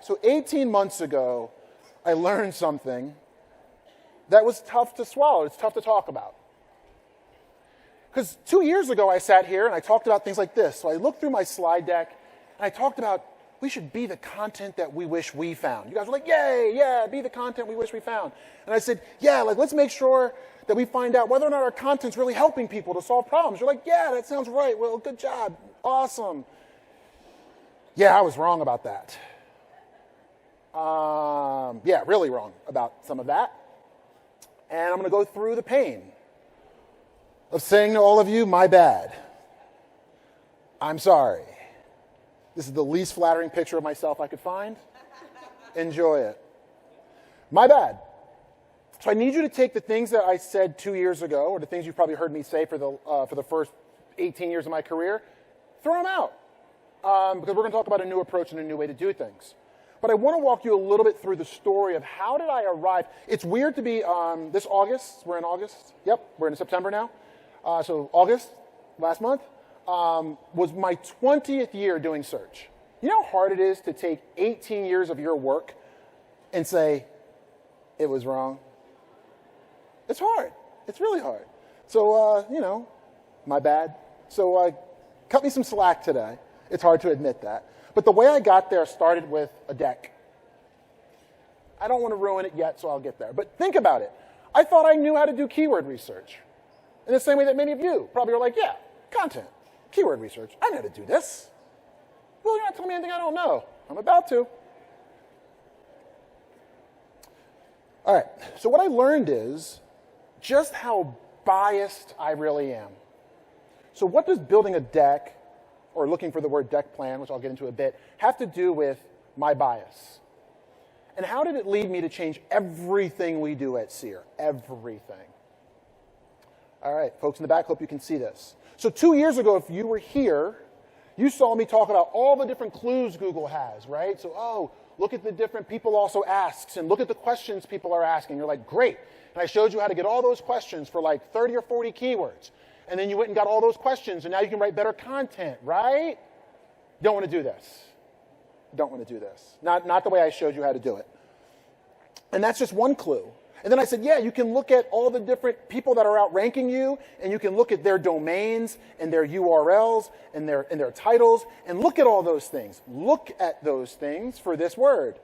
so 18 months ago, I learned something that was tough to swallow. It's tough to talk about. Because 2 years ago, I sat here and I talked about things like this. So I looked through my slide deck and I talked about we should be the content that we wish we found. You guys were like, yay, yeah, be the content we wish we found. And I said, yeah, like let's make sure that we find out whether or not our content's really helping people to solve problems. You're like, yeah, that sounds right. Well, good job. Awesome. Yeah, I was wrong about that. Yeah, really wrong about some of that. And I'm going to go through the pain of saying to all of you, my bad. I'm sorry. This is the least flattering picture of myself I could find. Enjoy it. My bad. So I need you to take the things that I said 2 years ago, or the things you've probably heard me say for the first 18 years of my career, throw them out. Because we're going to talk about a new approach and a new way to do things. But I want to walk you a little bit through the story of how did I arrive. It's weird to be this August. We're in August. Yep, we're in September now. So August, last month, was my 20th year doing search. You know how hard it is to take 18 years of your work and say, it was wrong? It's hard. It's really hard. So, my bad. So cut me some slack today. It's hard to admit that. But the way I got there started with a deck. I don't want to ruin it yet, so I'll get there. But think about it. I thought I knew how to do keyword research. In the same way that many of you probably are like, yeah, content, keyword research. I know how to do this. Well, you're not telling me anything I don't know. I'm about to. All right, so what I learned is just how biased I really am. So what does building a deck, or looking for the word deck plan, which I'll get into a bit, have to do with my bias? And how did it lead me to change everything we do at Seer? Everything. All right, folks in the back, hope you can see this. So 2 years ago, if you were here, you saw me talk about all the different clues Google has, right? So, look at the different people also asks, and look at the questions people are asking. You're like, great. And I showed you how to get all those questions for like 30 or 40 keywords. And then you went and got all those questions, and now you can write better content, right? Don't want to do this. Don't want to do this. Not the way I showed you how to do it. And that's just one clue. And then I said, yeah, you can look at all the different people that are outranking you, and you can look at their domains and their URLs and their titles, and look at all those things. Look at those things for this word.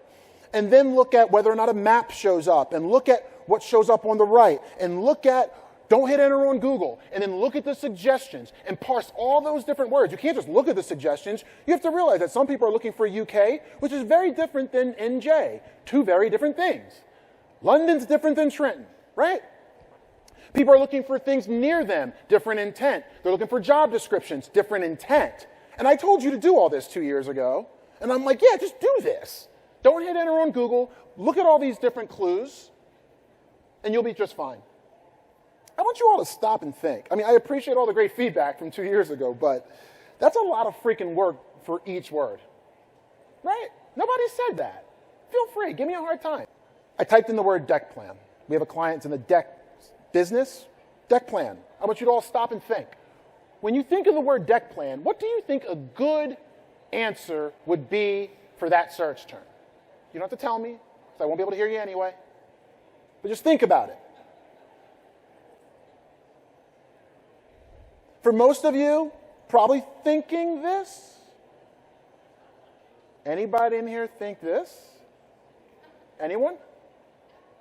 And then look at whether or not a map shows up, and look at what shows up on the right, and look at, don't hit enter on Google, and then look at the suggestions and parse all those different words. You can't just look at the suggestions. You have to realize that some people are looking for UK, which is very different than NJ. Two very different things. London's different than Trenton, right? People are looking for things near them, different intent. They're looking for job descriptions, different intent. And I told you to do all this 2 years ago, and I'm like, yeah, just do this. Don't hit enter on Google. Look at all these different clues, and you'll be just fine. I want you all to stop and think. I mean, I appreciate all the great feedback from 2 years ago, but that's a lot of freaking work for each word, right? Nobody said that. Feel free. Give me a hard time. I typed in the word deck plan. We have a client that's in the deck business. Deck plan. I want you to all stop and think. When you think of the word deck plan, what do you think a good answer would be for that search term? You don't have to tell me, because I won't be able to hear you anyway. But just think about it. For most of you, probably thinking this. Anybody in here think this? Anyone?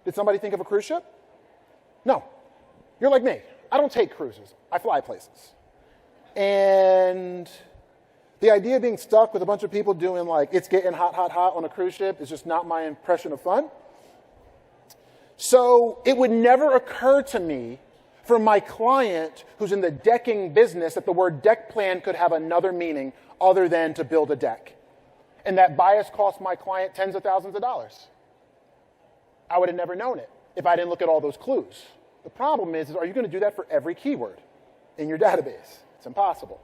Did somebody think of a cruise ship? No. You're like me. I don't take cruises. I fly places. And the idea of being stuck with a bunch of people doing like, it's getting hot, hot, hot on a cruise ship is just not my impression of fun. So it would never occur to me for my client who's in the decking business that the word deck plan could have another meaning other than to build a deck. And that bias cost my client tens of thousands of dollars. I would have never known it if I didn't look at all those clues. The problem is are you going to do that for every keyword in your database? It's impossible.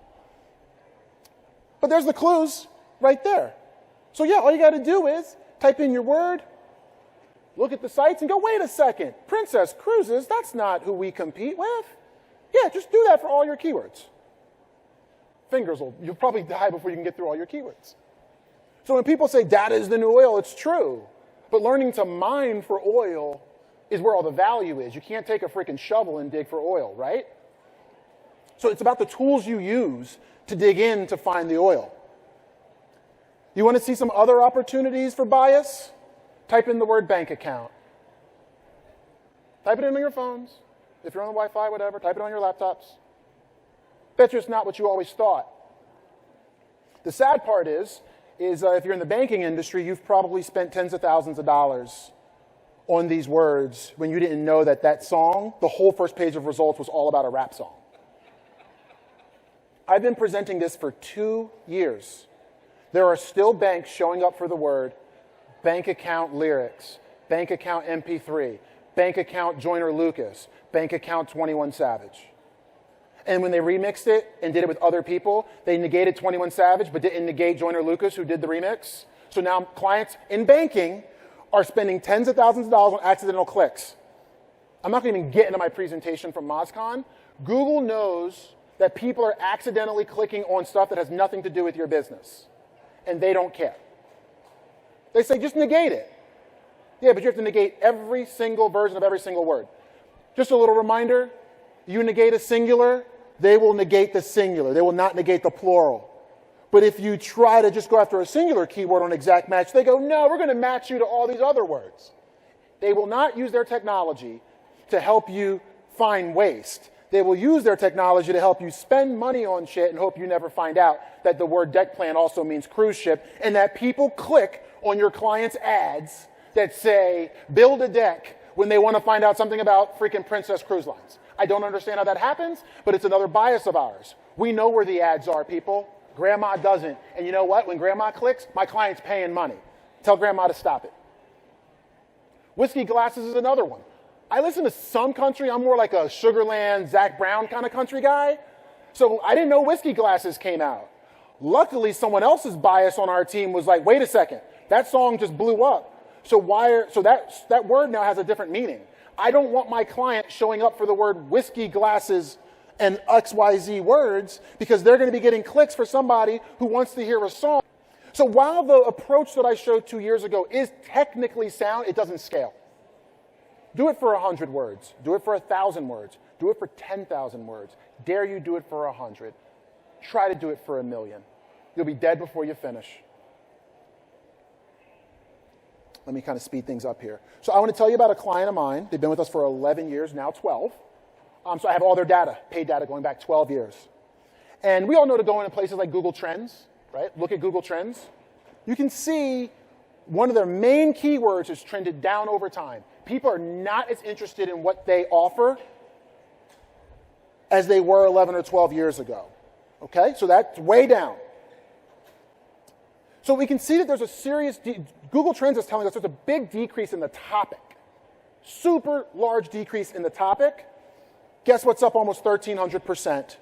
But there's the clues right there. So yeah, all you got to do is type in your word, look at the sites, and go, wait a second, Princess Cruises, that's not who we compete with. Yeah, just do that for all your keywords. You'll probably die before you can get through all your keywords. So when people say data is the new oil, it's true. But learning to mine for oil is where all the value is. You can't take a freaking shovel and dig for oil, right? So it's about the tools you use to dig in to find the oil. You want to see some other opportunities for bias? Type in the word bank account. Type it in on your phones. If you're on the Wi-Fi, whatever, type it on your laptops. Bet you it's not what you always thought. The sad part is if you're in the banking industry, you've probably spent tens of thousands of dollars on these words when you didn't know that that song, the whole first page of results, was all about a rap song. I've been presenting this for 2 years. There are still banks showing up for the word bank account lyrics, bank account MP3, bank account Joyner Lucas, bank account 21 Savage. And when they remixed it and did it with other people, they negated 21 Savage but didn't negate Joyner Lucas, who did the remix. So now clients in banking are spending tens of thousands of dollars on accidental clicks. I'm not going to even get into my presentation from MozCon. Google knows that people are accidentally clicking on stuff that has nothing to do with your business. And they don't care. They say, just negate it. Yeah, but you have to negate every single version of every single word. Just a little reminder, you negate a singular, they will negate the singular. They will not negate the plural. But if you try to just go after a singular keyword on exact match, they go, no, we're going to match you to all these other words. They will not use their technology to help you find waste. They will use their technology to help you spend money on shit and hope you never find out that the word deck plan also means cruise ship and that people click on your clients' ads that say, build a deck when they want to find out something about freaking Princess Cruise Lines. I don't understand how that happens, but it's another bias of ours. We know where the ads are, people. Grandma doesn't. And you know what? When grandma clicks, my client's paying money. Tell grandma to stop it. Whiskey glasses is another one. I listen to some country. I'm more like a Sugarland, Zach Brown kind of country guy. So I didn't know whiskey glasses came out. Luckily, someone else's bias on our team was like, wait a second, that song just blew up. So that word now has a different meaning. I don't want my client showing up for the word whiskey glasses and XYZ words because they're going to be getting clicks for somebody who wants to hear a song. So while the approach that I showed 2 years ago is technically sound, it doesn't scale. Do it for 100 words. Do it for 1,000 words. Do it for 10,000 words. Dare you do it for 100. Try to do it for 1,000,000. You'll be dead before you finish. Let me kind of speed things up here. So I want to tell you about a client of mine. They've been with us for 11 years, now 12. So I have all their data, paid data going back 12 years. And we all know to go into places like Google Trends, right? Look at Google Trends. You can see one of their main keywords has trended down over time. People are not as interested in what they offer as they were 11 or 12 years ago. Okay? So that's way down. So we can see that there's a serious, Google Trends is telling us there's a big decrease in the topic. Super large decrease in the topic. Guess what's up almost 1,300%?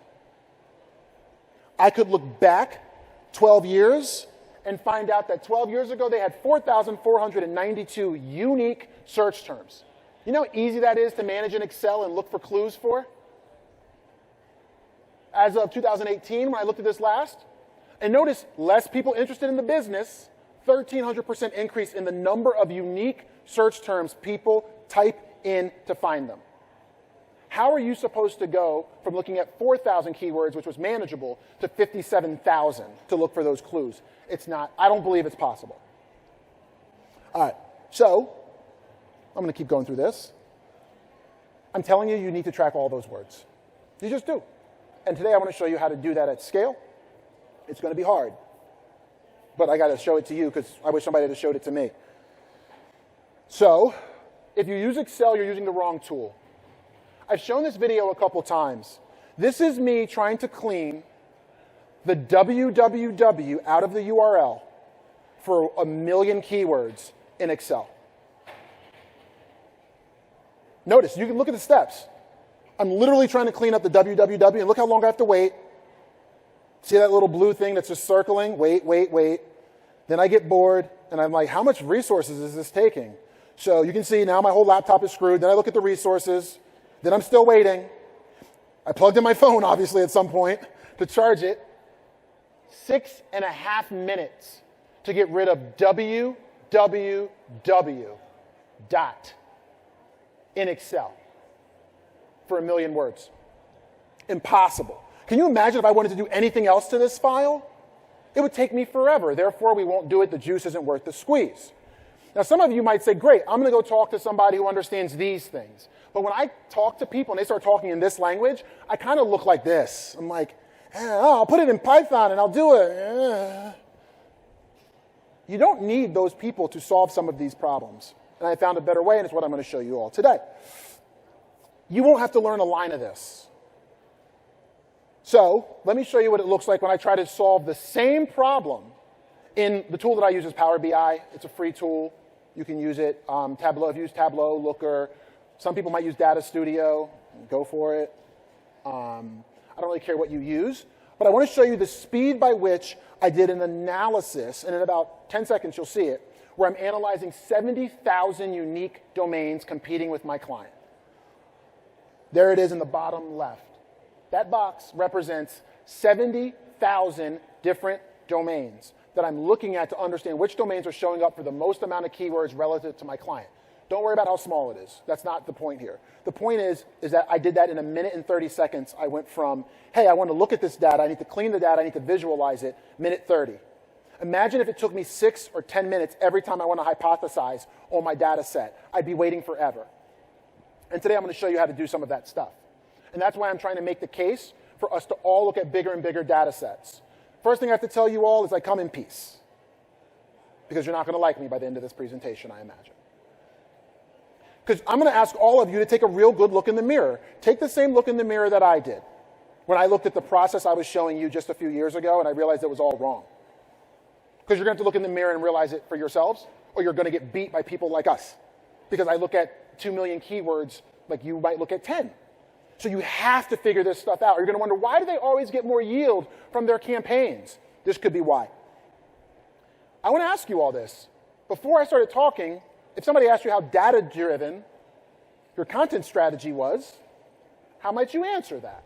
I could look back 12 years and find out that 12 years ago they had 4,492 unique search terms. You know how easy that is to manage in Excel and look for clues for? As of 2018, when I looked at this last, and notice less people interested in the business, 1,300% increase in the number of unique search terms people type in to find them. How are you supposed to go from looking at 4,000 keywords, which was manageable, to 57,000 to look for those clues? It's not. I don't believe it's possible. All right. So I'm going to keep going through this. I'm telling you, you need to track all those words. You just do. And today I want to show you how to do that at scale. It's going to be hard. But I got to show it to you because I wish somebody had showed it to me. So if you use Excel, you're using the wrong tool. I've shown this video a couple times. This is me trying to clean the www out of the URL for 1,000,000 keywords in Excel. Notice, you can look at the steps. I'm literally trying to clean up the www, and look how long I have to wait. See that little blue thing that's just circling? Wait, wait, wait. Then I get bored, and I'm like, how much resources is this taking? So you can see now my whole laptop is screwed. Then I look at the resources. Then I'm still waiting. I plugged in my phone, obviously, at some point to charge it. 6.5 minutes. to get rid of www dot in Excel for 1,000,000 words. Impossible. Can you imagine if I wanted to do anything else to this file? It would take me forever. Therefore, we won't do it. The juice isn't worth the squeeze. Now, some of you might say, great, I'm going to go talk to somebody who understands these things. But when I talk to people and they start talking in this language, I kind of look like this. I'm like, I'll put it in Python and I'll do it. You don't need those people to solve some of these problems. And I found a better way, and it's what I'm going to show you all today. You won't have to learn a line of this. So let me show you what it looks like when I try to solve the same problem in the tool that I use is Power BI. It's a free tool. You can use it. Tableau, I've used Tableau, Looker. Some people might use Data Studio. Go for it. I don't really care what you use. But I want to show you the speed by which I did an analysis, and in about 10 seconds you'll see it, where I'm analyzing 70,000 unique domains competing with my client. There it is in the bottom left. That box represents 70,000 different domains that I'm looking at to understand which domains are showing up for the most amount of keywords relative to my client. Don't worry about how small it is. That's not the point here. The point is that I did that in 1 minute and 30 seconds. I went from, hey, I want to look at this data. I need to clean the data. I need to visualize it. Minute 30. Imagine if it took me 6 or 10 minutes every time I want to hypothesize on my data set. I'd be waiting forever. And today I'm going to show you how to do some of that stuff. And that's why I'm trying to make the case for us to all look at bigger and bigger data sets. First thing I have to tell you all is I come in peace. Because you're not going to like me by the end of this presentation, I imagine. Because I'm going to ask all of you to take a real good look in the mirror. Take the same look in the mirror that I did when I looked at the process I was showing you just a few years ago and I realized it was all wrong. Because you're going to have to look in the mirror and realize it for yourselves, or you're going to get beat by people like us. Because I look at 2 million keywords like you might look at 10. So you have to figure this stuff out. You're going to wonder, why do they always get more yield from their campaigns? This could be why. I want to ask you all this. Before I started talking, if somebody asked you how data-driven your content strategy was, how might you answer that?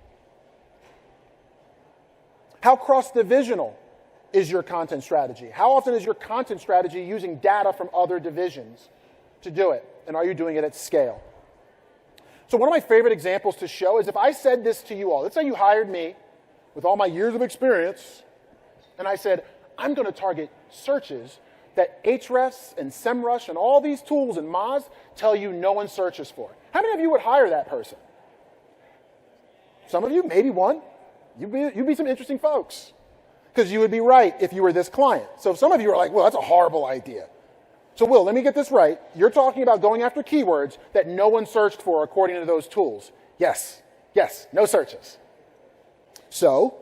How cross-divisional is your content strategy? How often is your content strategy using data from other divisions to do it? And are you doing it at scale? So one of my favorite examples to show is if I said this to you all. Let's say you hired me with all my years of experience, and I said, I'm going to target searches that Ahrefs and SEMrush and all these tools and Moz tell you no one searches for. How many of you would hire that person? Some of you, maybe one. You'd be some interesting folks. Because you would be right if you were this client. So some of you are like, well, that's a horrible idea. So Will, let me get this right. You're talking about going after keywords that no one searched for according to those tools. Yes, no searches. So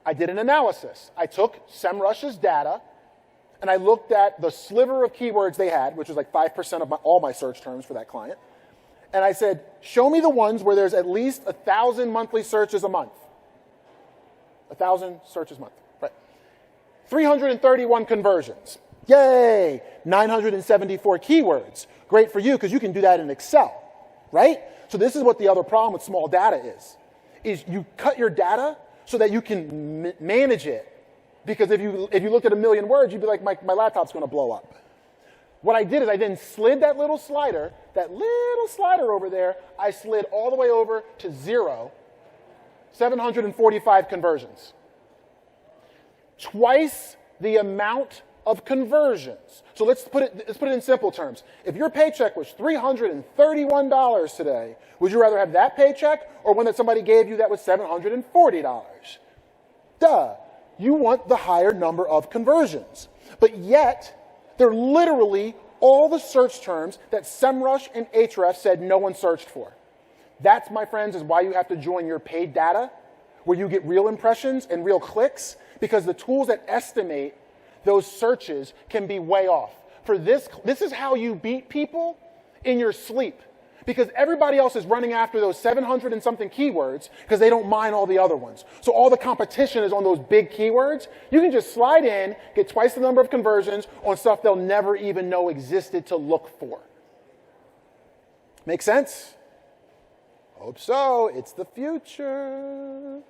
I did an analysis. I took SEMrush's data, and I looked at the sliver of keywords they had, which was like 5% of all my search terms for that client. And I said, show me the ones where there's at least 1,000 monthly searches a month. 1,000 searches a month, right? 331 conversions. Yay! 974 keywords. Great for you, because you can do that in Excel, right? So this is what the other problem with small data is you cut your data so that you can manage it. Because if you looked at 1 million words, you'd be like, my laptop's going to blow up. What I did is I then slid that little slider over there, I slid all the way over to 0, 745 conversions. Twice the amount of conversions. So let's put it in simple terms. If your paycheck was $331 today, would you rather have that paycheck or one that somebody gave you that was $740? Duh. You want the higher number of conversions. But yet, they're literally all the search terms that SEMrush and Ahrefs said no one searched for. That's, my friends, is why you have to join your paid data, where you get real impressions and real clicks, because the tools that estimate those searches can be way off. For this is how you beat people in your sleep. Because everybody else is running after those 700 and something keywords because they don't mind all the other ones. So all the competition is on those big keywords. You can just slide in, get twice the number of conversions on stuff they'll never even know existed to look for. Make sense? Hope so. It's the future.